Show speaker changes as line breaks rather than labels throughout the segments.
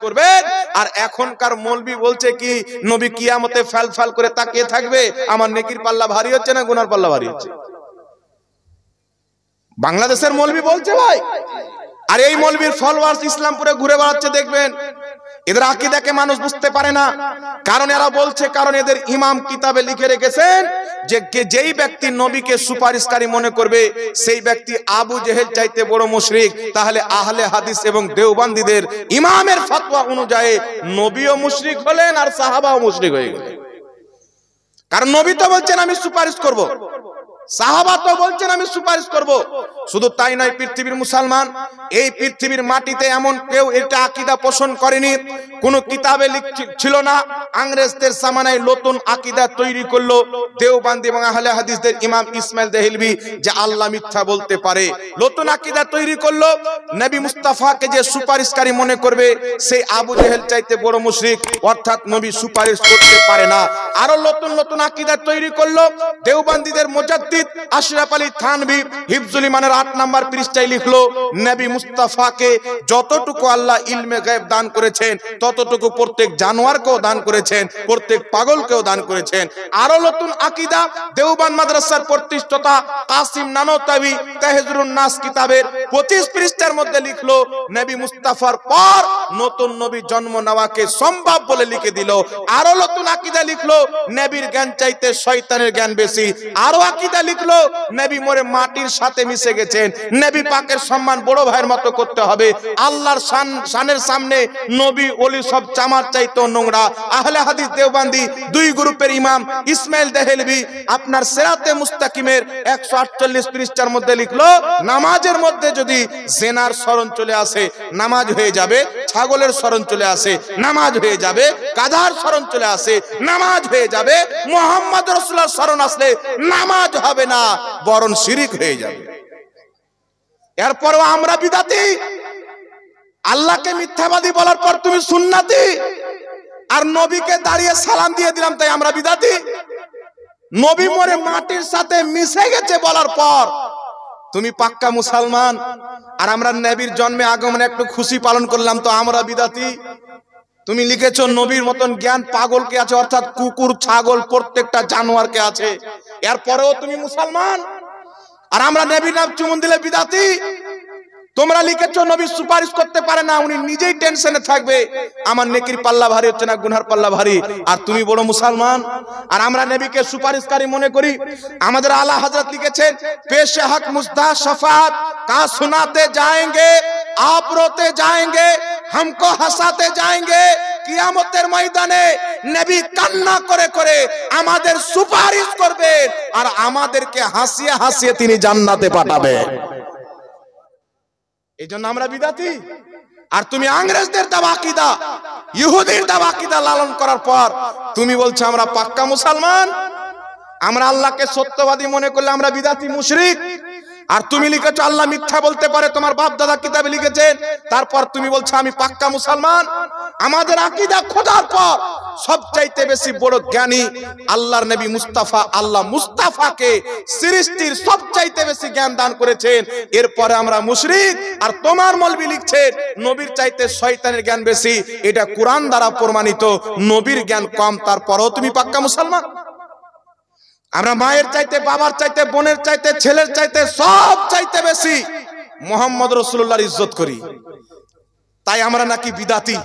করবেন। আর এখনকার মৌলবি বলছে কি নবী কিয়ামতে ফাল ফাল করে তাকিয়ে থাকবে। আমার নেকির পাল্লা ভারী হচ্ছে না গুনার পাল্লা ভারী হচ্ছে? বাংলাদেশের মৌলবি বলছে ভাই। আর এই মৌলবির ফলোয়ার্স ইসলামপুরে ঘুরে বেড়াচ্ছে, দেখবেন এদের আকীদাকে মানুষ বুঝতে পারে না। কারণ এরা বলছে, কারণ এদের ইমাম কিতাবে লিখে রেখেছেন যে যেই ব্যক্তি নবীকে সুপারিশকারী মনে করবে সেই ব্যক্তি আবু জেহেল চাইতে বড় মুশরিক। তাহলে আহলে হাদিস এবং দেওবন্দীদের ইমামের ফতোয়া অনুযায়ী নবীও মুশরিক হলেন আর সাহাবাও মুশরিক হয়ে গেলেন। কারণ নবী তো বলছেন আমি সুপারিশ করব, সাহাবা তো বলছেন আমি সুপারিশ করব। শুধু তাই নয়, পৃথিবীর মুসলমান এই পৃথিবীর মাটিতে এমন কেউ এটা আকীদা পোষণ করেনি, কোন কিতাবে ছিল না। ইংরেজদের জামানায় নতুন আকীদা তৈরি করলো দেওবন্দি এবং আহলে হাদিসদের ইমাম ইসমাইল দেহলভী যে আল্লাহ মিথ্যা বলতে পারে। নতুন আকীদা তৈরি করলো নবী মুস্তাফাকে যে সুপারিশকারী মনে করবে সেই আবু জেহেল চাইতে বড় মুশরিক, অর্থাৎ নবী সুপারিশ করতে পারে না। আরো নতুন নতুন আকীদা তৈরি করলো দেওবন্দীদের মুজাদ্দিদ আশরাফ আলী থানভী হিফজুল ইমানের 8 নম্বর পৃষ্ঠায় লিখলো নবী মুস্তাফাকে যতটুকু আল্লাহ ইলমে গায়ব দান করেছেন ততটুকু প্রত্যেক জানোয়ারকেও দান করেছেন, প্রত্যেক পাগলকেও দান করেছেন। আরো নতুন আকীদা দেওবন্দ মাদ্রাসার প্রতিষ্ঠাতা কাসিম নানতাবী তাহজিরুন নাস কিতাবের 25 পৃষ্ঠার মধ্যে লিখলো নবী মুস্তাফার পর নতুন নবী জন্ম নেওয়াকে সম্ভব বলে লিখে দিল। আরো নতুন আকীদা লিখলো নবীর জ্ঞান চাইতে শয়তানের জ্ঞান বেশি। আরো আকীদা লিখলো নবী মরে মাটির সাথে মিশে গেছেন, নবী পাকের সম্মান বড় ভাইয়ের মতো করতে হবে, আল্লাহর শানের সামনে নবী ওলি সব চামার চাইতো নোংরা। আহলে হাদিস দেওবন্দি দুই গ্রুপের ইমাম ইসমাইল দেহলভী আপনার সিরাতে মুস্তাকিমের 148 পৃষ্ঠার মধ্যে লিখলো নামাজের মধ্যে যদি জিনার স্মরণ চলে আসে নামাজ হয়ে যাবে, ছাগলের স্মরণ চলে আসে নামাজ হয়ে যাবে, গাধার স্মরণ চলে আসে নামাজ হয়ে যাবে, মুহাম্মদ রাসূলুল্লাহর স্মরণ আসলে নামাজ হবে না বরং শিরক হয়ে যাবে। এরপরও আমরা বিদাতি, আল্লাহকে মিথ্যাবাদী বলার পর তুমি সুন্নাতি, আর নবীকে দাঁড়িয়ে সালাম দিয়ে দিলাম তাই আমরা বিদাতি। নবী মরে মাটির সাথে মিশে গেছে বলার পর তুমি পাক্কা মুসলমান, আর আমরা নবীর জন্মে আগমনে একটু খুশি পালন করলাম তো আমরা বিদাতি। তুমি লিখেছো নবীর মতন জ্ঞান পাগলকে আছে, অর্থাৎ কুকুর ছাগল প্রত্যেকটা জানোয়ারকে আছে, এরপরেও তুমি মুসলমান। আর আমরা নবীর নাম চুমুন দিলে বিদাতি। তোমরা লিখেছো নবী সুপারিশ করতে পারে না, উনি নিজেই টেনশনে থাকবে, আমার নেকির পাল্লা ভারী হচ্ছে না গুনার পাল্লা ভারী, আর তুমি বড় মুসলমান। আর আমরা নবীকে সুপারিশকারী মনে করি। আমাদের আলা হযরত লিখেছেন পেশে হক মুজদা শফাত কা সুনাতে जाएंगे आप रोते जाएंगे हमको हंसाते जाएंगे। কিয়ামতের ময়দানে নবী কান্না করে করে আমাদের সুপারিশ করবেন আর আমাদেরকে হাসিয়ে হাসিয়ে তিনি জান্নাতে পাঠাবেন। এইজন্য আমরা বিদাতি। আর তুমি ইংরেজদের দেওয়া আকীদা, ইহুদির দেওয়া আকীদা লালন করার পর তুমি বলছো আমরা পাক্কা মুসলমান। আমরা আল্লাহকে সত্যবাদী মনে করলে আমরা বিদাতি মুশরিক। আর তুমি লিখেছো আল্লাহ মিথ্যা বলতে পারে, তোমার বাপ দাদা কিতাবে লিখেছেন, তারপর তুমি বলছো আমি পাক্কা মুসলমান। আমাদের আকীদা খোদার পর সবচাইতে বেশি বড় জ্ঞানী আল্লাহর নবী মুস্তাফা। আল্লাহ মুস্তাফাকে সৃষ্টির সবচাইতে বেশি জ্ঞান দান করেছেন, এরপরে আমরা মুশরিক। আর তোমার মৌলবি লিখছেন নবীর চাইতে শয়তানের জ্ঞান বেশি। এটা কুরআন দ্বারা প্রমাণিত, নবীর জ্ঞান কম, তারপরেও তুমি পাক্কা মুসলমান। আমরা মায়ের চাইতে, বাবার চাইতে, বোনের চাইতে, ছেলের চাইতে সব চাইতে বেশি মুহাম্মদ রাসূলুল্লাহর ইজ্জত করি, তাই আমরা নাকি বিদাতি,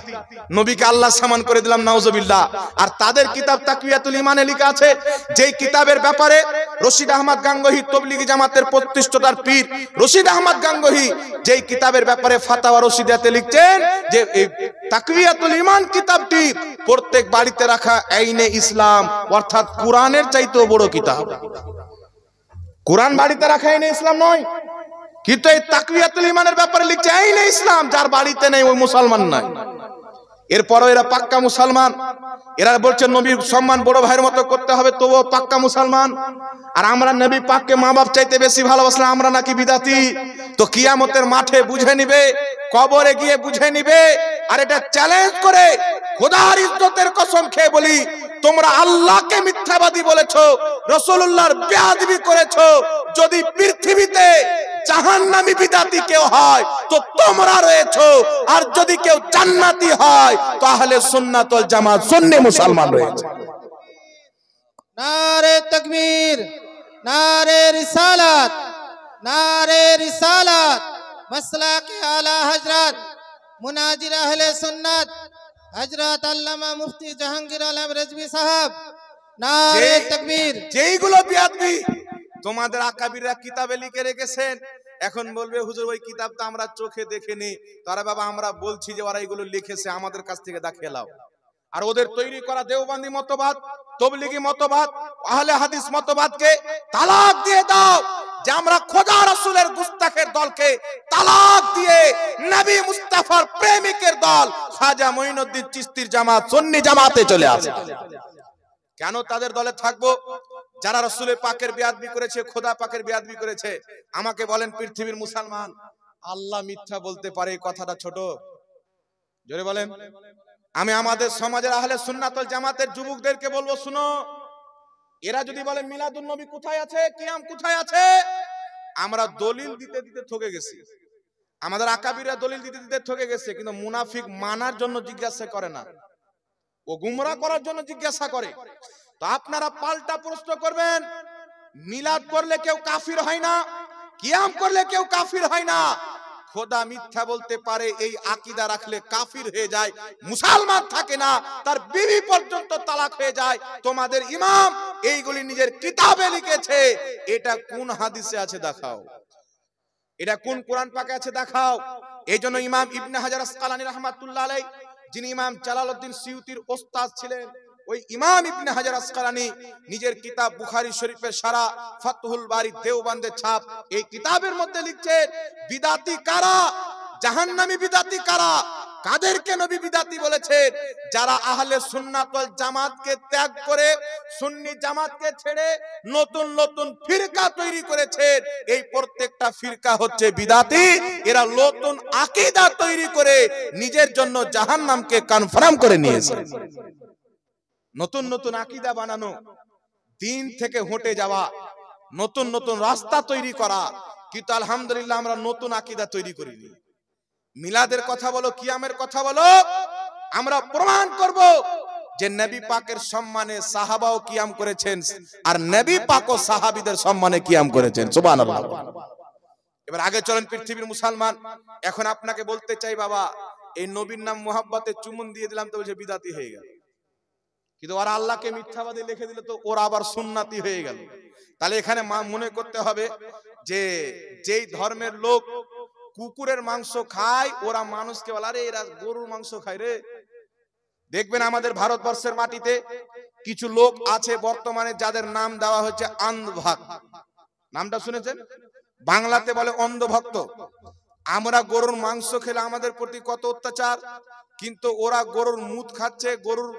নবীকে আল্লাহ সমান করে দিলাম নাউজুবিল্লাহ। আর তাদের কিতাব তাকওয়াতুল ঈমানে লেখা আছে, যেই কিতাবের ব্যাপারে রশিদ আহমদ গাঙ্গোহী তবলিগি জামাতের প্রতিষ্ঠাতার পীর রশিদ আহমদ গাঙ্গোহী যেই কিতাবের ব্যাপারে ফাতাওয়া রশিদাতে লিখছেন যে এই তাকওয়াতুল ঈমান কিতাবটি প্রত্যেক বাড়িতে রাখা আইনে ইসলাম, অর্থাৎ কোরআনের চাইতেও বড় কিতাব। কোরআন বাড়িতে রাখা আইনে ইসলাম নয়, কিন্তু এই তাকওয়াতুল ঈমানের ব্যাপারে লিখছে আইনে ইসলাম, যার বাড়িতে নেই ওই মুসলমান নয়। এরপরও এরা পাক্কা মুসলমান। এরা বলছে নবীর সম্মান বড় ভাইয়ের মতো করতে হবে, তবুও পাক্কা মুসলমান। আর আমরা নবী পাককে মা বাপ চাইতে বেশি ভালোবাসলাম, আমরা নাকি বিদাতি। তো কিয়ামতের মাঠে বুঝে নিবে, কবরে গিয়ে বুঝে নিবে। আর এটা চ্যালেঞ্জ করে খোদার ইজ্জতের কসম খেয়ে বলি, তোমরা আল্লাহকে মিথ্যাবাদী বলেছো, রাসূলুল্লাহর বেয়াদবি করেছো। যদি পৃথিবীতে জাহান্নামী বিদাতি কেউ হয় তো তোমরা রয়েছো, আর যদি কেউ জান্নাতি হয় তাহলে সুন্নাত ওয়াল জামাত সুন্নি মুসলমান রয়েছে।
नारे तकबीर, नारे रिसालत, नारे रिसालत, मसला के आला हजरत मुनाजिर अहले सुन्नत हजरत अल्लामा मुफ्ती जहांगीर आलम रजवी साहब, नारे तकबीर।
যেইগুলো বিয়াদবি তোমাদের আকাবিররা কিতাবে লিখে রেখেছেন, এখন বলবে হুজুর ওই কিতাবটা আমরা চোখে দেখিনি, তারা বাবা আমরা বলছি যে ওরা এগুলো লিখেছে, আমাদের কাছ থেকে দেখিয়ে নাও। আর ওদের তৈরি করা দেওবন্দি মতবাদ, তবলিগি মতবাদ, আহলে হাদিস মতবাদকে তালাক দিয়ে দাও, যে আমরা খোদা রাসূলের গুস্তাখের দলকে তালাক দিয়ে নবী মুস্তাফার প্রেমিকের দল খাজা মঈনুদ্দিন চিশতির জামাত সুন্নি জামাতে চলে আসে। কেন তাদের দলে থাকবো? যারা রাসূলের পাকের বেয়াদবি করেছে, খোদা পাকের বেয়াদবি করেছে। আমাকে বলেন পৃথিবীর মুসলমান আল্লাহ মিথ্যা বলতে পারে, এই কথাটা ছোট? জোরে বলেন। আমি আমাদের সমাজের আহলে সুন্নাত ওয়াল জামাতের যুবকদেরকে বলবো, শুনো, এরা যদি বলে মিলাদুন নবী কোথায় আছে, কিয়াম কোথায় আছে, আমরা দলিল দিতে দিতে ঠকে গেছি। আমাদের আকাবিররা দলিল দিতে দিতে ঠকে গেছে, কিন্তু মুনাফিক মানার জন্য জিজ্ঞাসা করে না, ও গুমরাহ করার জন্য জিজ্ঞাসা করে। তো আপনারা পাল্টা প্রশ্ন করবেন, মিলাদ করলে কেউ কাফির হয় না, কিয়াম করলে কেউ কাফির হয় না। খোদা মিথ্যা বলতে পারে এই আকীদা রাখলে কাফির হয়ে যায়, মুসলমান থাকে না, তার বিবি পর্যন্ত তালাক হয়ে যায়। তোমাদের ইমাম এইগুলি নিজের কিতাবে লিখেছে, এটা কোন হাদিসে আছে দেখাও, এটা কোন কোরআন পাকে আছে দেখাও। এইজন্য ইমাম ইবনে হাজার আসকালানী রাহমাতুল্লাহ আলাইহি, যিনি ইমাম জালালউদ্দিন সিয়ুতির ওস্তাদ ছিলেন, ওই ইমাম ইবনে হাজার আসকালানী নিজের কিতাব বুখারী শরীফের সারা ফাতহুল বারী দেওবন্দের ছাপ, এই কিতাবের মধ্যে লিখছেন বিদাতি কারা, জাহান্নামী বিদাতি কারা, কাদেরকে নবী বিদাতি বলেছেন? যারা আহলে সুন্নাত ওয়াল জামাতকে ত্যাগ করে সুন্নি জামাতকে ছেড়ে নতুন নতুন ফিরকা তৈরি করেছেন, এই প্রত্যেকটা ফিরকা হচ্ছে বিদাতি। এরা নতুন আকীদা তৈরি করে নিজের জন্য জাহান্নামকে কনফার্ম করে নিয়েছে। নতুন নতুন আকীদা বানানো, দিন থেকে হটে যাওয়া, নতুন নতুন রাস্তা তৈরি করা, কিন্তু আলহামদুলিল্লাহ আমরা নতুন আকীদা তৈরি করিনি। মিলাদের কথা বলো, কিয়ামের কথা বলো, আমরা প্রমাণ করব যে নবী পাকের সম্মানে সাহাবাও কিয়াম করেছেন, আর নবী পাক ও সাহাবীদের সম্মানে কিয়াম করেছেন। সুবহানাল্লাহ। এবার আগে চলেন পৃথিবীর মুসলমান, এখন আপনাকে বলতে চাই বাবা, এই নবীর নাম মুহাব্বতে চুমুন দিয়ে দিলাম তো বলছে বিদাতি হয়ে গেল, কিন্তু ওরা আল্লাহকে মিথ্যাবাদী লিখে দিলে তো ওরা আবার সুন্নাতি হয়ে গেল। তাহলে এখানে মনে করতে হবে যে যেই ধর্মের লোক কুকুরের মাংস খায়, ওরা মানুষকে বলে আরে এরা গরুর মাংস খায় রে। দেখবেন আমাদের ভারতবর্ষের মাটিতে কিছু লোক আছে বর্তমানে যাদের নাম দেওয়া হচ্ছে অন্ধভক্ত। নামটা শুনেছেন? বাংলাতে বলে অন্ধভক্ত। আমরা গরুর মাংস খেলে আমাদের প্রতি কত অত্যাচার, কিন্তু ওরা গরুর মুত খাচ্ছে, গরুর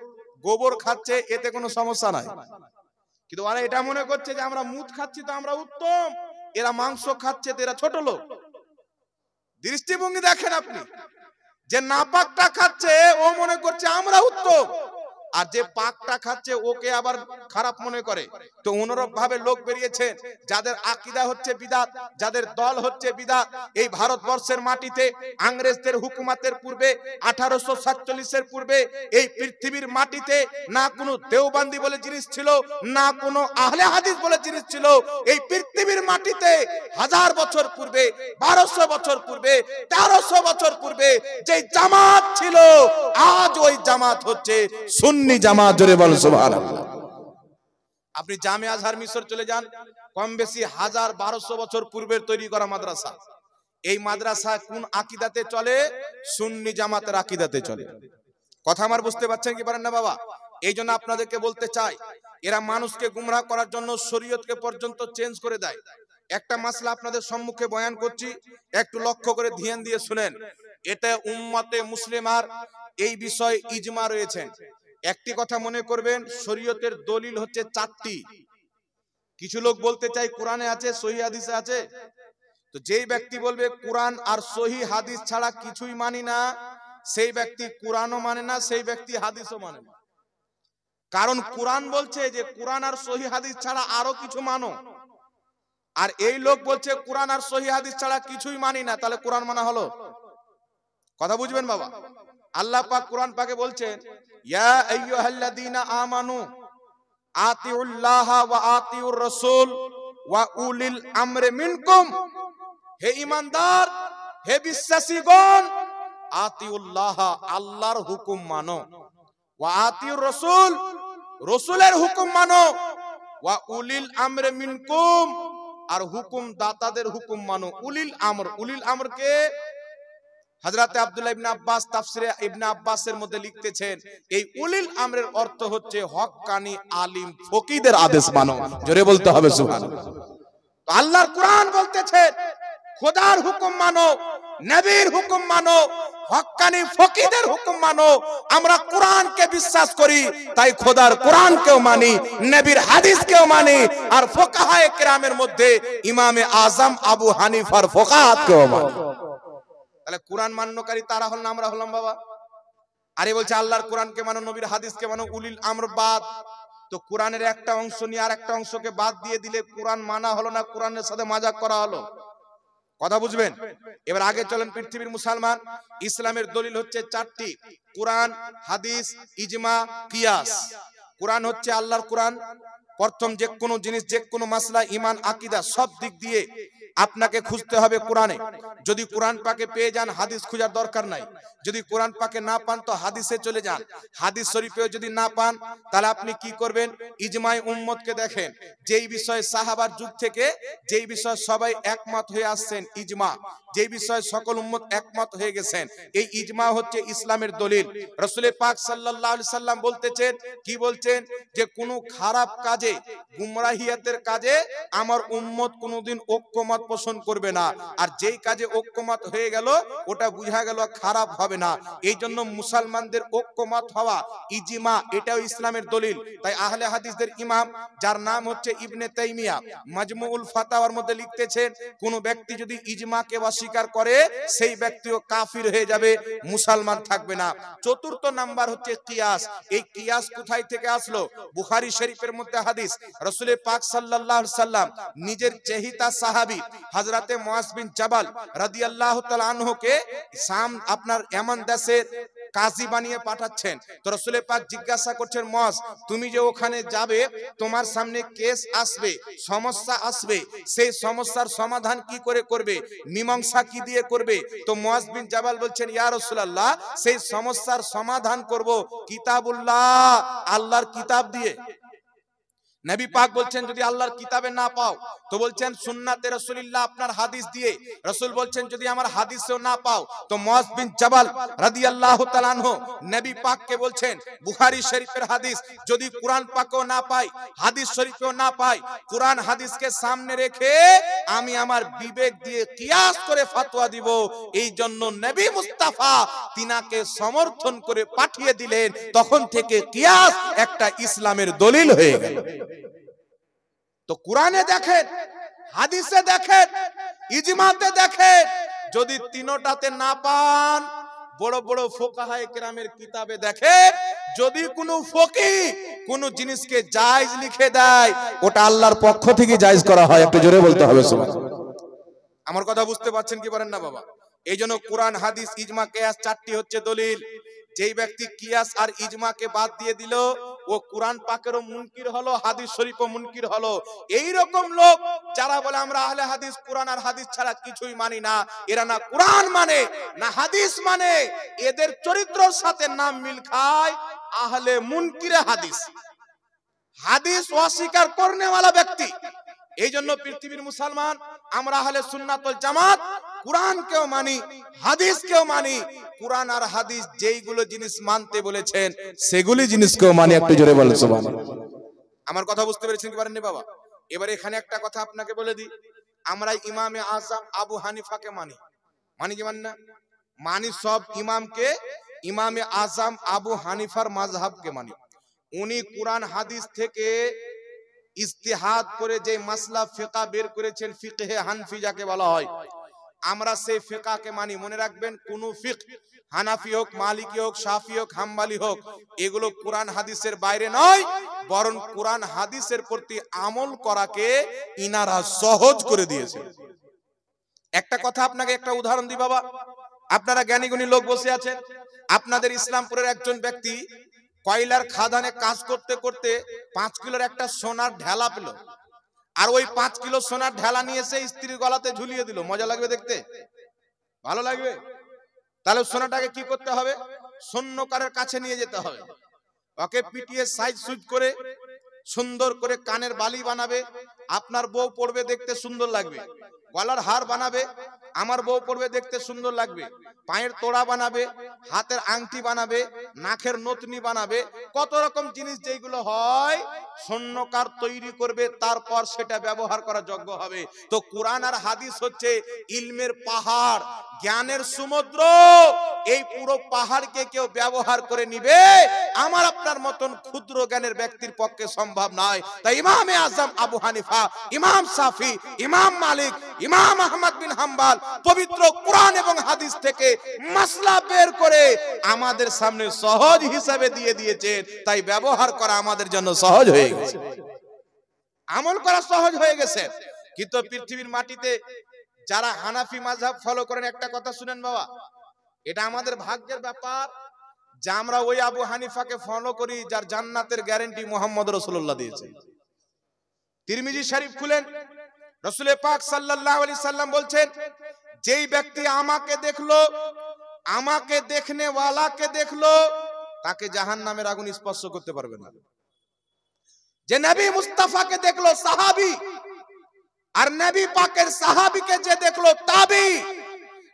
গোবর খাচ্ছে, এতে কোনো সমস্যা নাই। কিন্তু ওরা এটা মনে করছে যে আমরা মুত খাচ্ছি তো আমরা উত্তম, এরা মাংস খাচ্ছে তো এরা ছোট লোক। দৃষ্টিভঙ্গি দেখেন আপনি, যে নাপাকটা খাচ্ছে ও মনে করছে আমরা উত্তম, আর যে পাকটা খাচ্ছে ওকে আবার খারাপ মনে করে। তো অনুরূপ ভাবে লোক বেরিয়েছে যাদের আকীদা হচ্ছে বিদাত, যাদের দল হচ্ছে বিদাত। এই ভারতবর্ষের মাটিতে ইংরেজদের হুকুমতের পূর্বে 1847 এর পূর্বে এই পৃথিবীর মাটিতে না কোনো দেওবন্দি বলে জিনিস ছিল, না কোনো আহলে হাদিস বলে জিনিস ছিল। এই পৃথিবীর মাটিতে 1000 বছর পূর্বে, 1200 বছর পূর্বে, 1300 বছর পূর্বে যে জামাত ছিল, আজ ওই জামাত হচ্ছে সুন্নি জামাত। জোরে বল সুবহানাল্লাহ। আপনি জামে আজহার মিশর চলে যান, কম বেশি 1000-1200 বছর পূর্বের তৈরি করা মাদ্রাসা। এই মাদ্রাসা কোন আকীদাতে চলে? সুন্নি জামাতের আকীদাতে চলে। কথা আমার বুঝতে পারছেন কি পারেন না বাবা? এই জন্য আপনাদেরকে বলতে চাই, এরা মানুষকে গুমরাহ করার জন্য শরীয়তকে পর্যন্ত চেঞ্জ করে দেয়। একটা মাসলা আপনাদের সম্মুখে বয়ান করছি, একটু লক্ষ্য করে ধ্যান দিয়ে শুনেন। এটা উম্মতে মুসলিমার এই বিষয়ে ইজমা রয়েছে। একটি কথা মনে করবেন, শরীয়তের দলিল হচ্ছে 4টি। কিছু লোক বলতে চাই কোরআনে আছে, সহিহ হাদিসে আছে। তো যেই ব্যক্তি বলবে কোরআন আর সহিহ হাদিস ছাড়া কিছুই মানি না, সেই ব্যক্তি কোরআনও মানে না, সেই ব্যক্তি হাদিসও মানে না। কারণ কোরআন বলছে যে কোরআন আর সহিহ হাদিস ছাড়া আরো কিছু মানো। আর এই লোক বলছে কোরআন আর সহিহ হাদিস ছাড়া কিছুই মানি না, তাহলে কোরআন মানা হলো? কথা বুঝবেন বাবা। আল্লাহ পাক কোরআন পাকে বলছেন, ইয়া আইয়ুহাল্লাযীনা আমানু আতিউল্লাহ ওয়া আতিউর রাসূল ওয়া উলিল আমরি মিনকুম। হে ঈমানদার, হে বিশ্বাসীগণ, আতিউল্লাহ আল্লাহর হুকুম মানো, ওয়া আতিউর রাসূল রাসূলের হুকুম মানো, ওয়া উলিল আমরি মিনকুম আর হুকুম দাতাদের হুকুম মানো। উলিল আমর কে হযরত আব্দুল্লাহ ইবনে আব্বাস তাফসিরে ইবনে আব্বাসের মধ্যে লিখতেছেন, এই উলিল আমরের অর্থ হচ্ছে হক্কানি আলিম ফকিদের আদেশ মানো। জোরে বলতে হবে সুবহানাল্লাহ। তো আল্লাহর কোরআন বলতেছে খোদার হুকুম মানো, নবীর হুকুম মানো, হক্কানি ফকিদের হুকুম মানো। আমরা কোরআনকে বিশ্বাস করি, তাই খোদার কোরআনকেও মানি, নবীর হাদিসকেও মানি, আর ফুকাহায়ে কিরামের মধ্যে ইমামে আজম আবু হানিফার ফুকাহাতকেও মানি। তাহলে কোরআন মান্যকারী তারা হল না আমরা হলাম বাবা। আরে বলছে আল্লাহর কোরআনকে মানো, নবীর হাদিসকে মানো, উলিল আমর বাদ। তো কোরআনের একটা অংশ নিয়ে আর একটা অংশকে বাদ দিয়ে দিলে কোরআন মানা হলো না, কোরআনের সাথে মাজাক করা হলো। কথা বুঝবেন? এবার আগে চলেন। পৃথিবীর মুসলমান, ইসলামের দলিল হচ্ছে চারটি: কোরআন, হাদিস, ইজমা, কিয়াস। কোরআন হচ্ছে আল্লাহর কোরআন। প্রথম যে কোনো জিনিস, যে কোনো মাসলা, ঈমান, আকীদা সব দিক দিয়ে আপনাকে খুঁজতে হবে কোরআনে। যদি কোরআন পাকে পেয়ে যান, হাদিস খোঁজার দরকার নাই। যদি কোরআন পাকে না পান তো হাদিসে চলে যান। হাদিস শরীফেও যদি না পান তাহলে আপনি কি করবেন? ইজমায়ে উম্মতকে দেখেন, যেই বিষয়ে সাহাবার যুগ থেকে যেই বিষয়ে সবাই একমত হয়ে আসছেন, ইজমা, যেই বিষয়ে সকল উম্মত একমত হয়ে গেছেন, এই ইজমা হচ্ছে ইসলামের দলিল। রাসূল পাক সাল্লাল্লাহু আলাইহি সাল্লাম বলতেছেন, কি বলছেন? যে কোনো খারাপ কাজে, গুমরাহিয়াতের কাজে আমার উম্মত কোনোদিন ঐক্যমত পোষণ করবে না। আর যেই কাজে ঐক্যমত হয়ে গেল ওটা বুঝা গেল খারাপ হবে না। এই জন্য মুসলমানদের ঐক্যমত হওয়া, ইজমা, এটাও ইসলামের দলিল। তাই আহলে হাদিসদের ইমাম, যার নাম হচ্ছে ইবনে তাইমিয়া, মাজমুউল ফাতাওয়ার মধ্যে লিখতেছেন, কোন ব্যক্তি যদি ইজমাকে অস্বীকার করে সেই ব্যক্তিও কাফির হয়ে যাবে, মুসলমান থাকবে না। চতুর্থ নাম্বার হচ্ছে কিয়াস। এই কিয়াস কোথায় থেকে আসলো? বুখারী শরীফের মধ্যে হাদিস, রাসূল পাক সাল্লাল্লাহু আলাইহি সাল্লাম নিজের চেহিতা সাহাবী হযরতে মুআজ বিন জাবাল রাদিয়াল্লাহু তাআলা আনহুকে শাম আপনার ইয়ামান দেশের কাজী বানিয়ে পাঠাচ্ছেন। তো রাসূল পাক জিজ্ঞাসা করছেন, মুআজ, তুমি যে ওখানে যাবে, তোমার সামনে কেস আসবে, সমস্যা আসবে, সেই সমস্যার সমাধান কি করে করবে? মীমাংসা কি দিয়ে করবে? তো মুআজ বিন জাবাল বলছেন, ইয়া রাসূলুল্লাহ, সেই সমস্যার সমাধান করব কিতাবুল্লাহ, আল্লাহর কিতাব দিয়ে। নবী পাক বলছেন, যদি আল্লাহর কিতাবে না পাও তো বলছেন সুন্নাতে রাসূলুল্লাহ, আপনার হাদিস দিয়ে। রাসূল বলছেন, যদি আমার হাদিসেও না পাও তো মুআজ বিন জাবাল রাদিয়াল্লাহু তাআলা আনহু নবী পাককে বলছেন, বুখারী শরীফের হাদিস, যদি কোরআন পাকেও না পাই, হাদিস শরীফেও না পাই, কোরআন হাদিসকে সামনে রেখে আমি আমার বিবেক দিয়ে কিয়াস করে ফতোয়া দিব। এই জন্য নবী মুস্তাফা তিনাকে সমর্থন করে পাঠিয়ে দিলেন। তখন থেকে কিয়াস একটা ইসলামের দলিল হয়ে গেল। তো কোরআনে দেখেন, হাদিসে দেখেন, ইজমাতে দেখেন, যদি তিনটাতে না পান, বড় বড় ফুকাহায়ে কেরামের কিতাবে দেখেন, যদি কোনো ফকিহ কোনো জিনিসকে জায়েজ লিখে দেয়, ওটা আল্লাহর পক্ষ থেকে জায়েজ করা হয়। একটু জোরে বলতে হবে সুবহানাল্লাহ। আমার কথা বুঝতে পারছেন কি পারেন না বাবা? এই জন্য কোরআন, হাদিস, ইজমা, কিয়াস চারটি হচ্ছে দলিল। যেই ব্যক্তি কিয়াস আর ইজমাকে বাদ দিয়ে দিল, ও কোরআন পাকেরও মুনকির হলো, হাদিস শরীফও মুনকির হলো। এই রকম লোক যারা বলে আমরা আহলে হাদিস, কোরআন আর হাদিস ছাড়া কিছুই মানি না, এরা না কোরআন মানে না হাদিস মানে, এদের চরিত্রের সাথে নাম মিল খায় আহলে মুনকিরে হাদিস, হাদিস অস্বীকার করনে वाला ব্যক্তি। এই জন্য পৃথিবীর মুসলমান আমরা আহলে সুন্নাত ওয়াল জামাত কোরআনকেও মানি, হাদিসকেও মানি। কোরআন আর হাদিস যেইগুলো জিনিস মানতে বলেছেন সেগুলি জিনিসকেও মানি। একটু জোরে বলেন সুবহানাল্লাহ। আমার কথা বুঝতে পেরেছেন কি পারেননি বাবা? এবারে এখানে একটা কথা আপনাকে বলে দিই, আমরা ইমামে আজম আবু হানিফাকে মানি, মানি কি মানি না? মানি সব ইমামকে, ইমামে আজম আবু হানিফার মাযহাবকে মানি। উনি কোরআন হাদিস থেকে ইজতিহাদ করে যে মাসলা ফিকহ বের করেছেন, ফিকহে হানফি যাকে বলা হয়, আমরা সেই ফিকহকে মানি। মনে রাখবেন, কোন ফিকহ, হানাফি হোক, মালিকি হোক, শাফি হোক, হাম্বলি হোক, এগুলো কোরআন হাদিসের বাইরে নয়। বরং কোরআন হাদিসের প্রতি আমল করাকে ইনারা সহজ করে দিয়েছে। একটা কথা আপনাকে একটা উদাহরণ দিই বাবা, আপনারা জ্ঞানী গুণী লোক বসে আছেন, আপনাদের ইসলামপুরের একজন ব্যক্তি কয়লার খাদানে কাজ করতে করতে 5 কিলোর একটা সোনার ঢেলা পেল, আর ওই 5 কিলো সোনার ঢেলা নিয়ে এসে স্ত্রীর গলাতে ঝুলিয়ে দিল। মজা লাগবে দেখতে? ভালো লাগবে? তাহলে সোনাটাকে কি করতে হবে? স্বর্ণকারের কাছে নিয়ে যেতে হবে, ওকে পিটিয়ে সাইজ সুইজ করে সুন্দর করে কানের বালি বানাবে, আপনার বউ পড়বে দেখতে সুন্দর লাগবে। গলার হার বানাবে, আমার বউ পড়বে দেখতে সুন্দর লাগবে। পায়ের তোড়া বানাবে, হাতের আংটি বানাবে, নাকের নথনি বানাবে, কত রকম জিনিস যেগুলো হয় স্বর্ণকার তৈরি করবে, তারপর সেটা ব্যবহার করা যোগ্য হবে। তো কোরআন আর হাদিস হচ্ছে ইলমের পাহাড়, জ্ঞানের সমুদ্র। এই পুরো পাহাড়কে কেউ ব্যবহার করে নিবে, আমার আপনার মতন ক্ষুদ্র জ্ঞানের ব্যক্তির পক্ষে সম্ভব নয়। তাই ইমামে আজম আবু হানিফা, ইমাম শাফি, ইমাম মালিক, ইমাম আহমদ বিন হাম্বল পবিত্র কোরআন এবং হাদিস থেকে মাসলা বের করে আমাদের সামনে সহজ হিসাবে দিয়ে দিয়েছেন। তাই ব্যবহার করা আমাদের জন্য সহজ হয়ে গেছে, আমল করা সহজ হয়ে গেছে। কিন্তু পৃথিবীর মাটিতে যারা হানাফি মাযহাব ফলো করেন, একটা কথা শুনেন বাবা, এটা আমাদের ভাগ্যের ব্যাপার যে আমরা ওই আবু হানিফাকে ফলো করি যার জান্নাতের গ্যারান্টি মুহাম্মদ রাসূলুল্লাহ দিয়েছেন। তিরমিজি শরীফ খুলেন, রাসূল পাক সাল্লাল্লাহু আলাইহি সাল্লাম বলছেন, যেই ব্যক্তি আমাকে দেখলো, আমাকে দেখনে ওয়ালাকে দেখলো, তাকে জাহান্নামের আগুন স্পর্শ করতে পারবে না। যে নবী মুস্তাফাকে দেখলো সাহাবী, আর নবী পাকের সাহাবীকে যে দেখলো তাবি,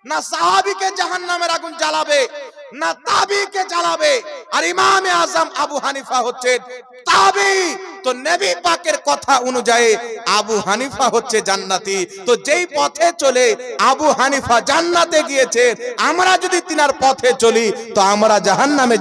না সাহাবীকে জাহান্নামের আগুন জ্বালাবে না তাবিকে জ্বালাবে। আর ইমামে আজম আবু হানিফা হচ্ছে তাবি, তো নবী পাকের কথা অনুযায়ী আবু হানিফা হচ্ছে জান্নাতি। তো যেই পথে চলে আবু হানিফা জান্নাতে গিয়েছে, আমরা যদি তিনার পথে চলি তো আমরা জাহান্নামে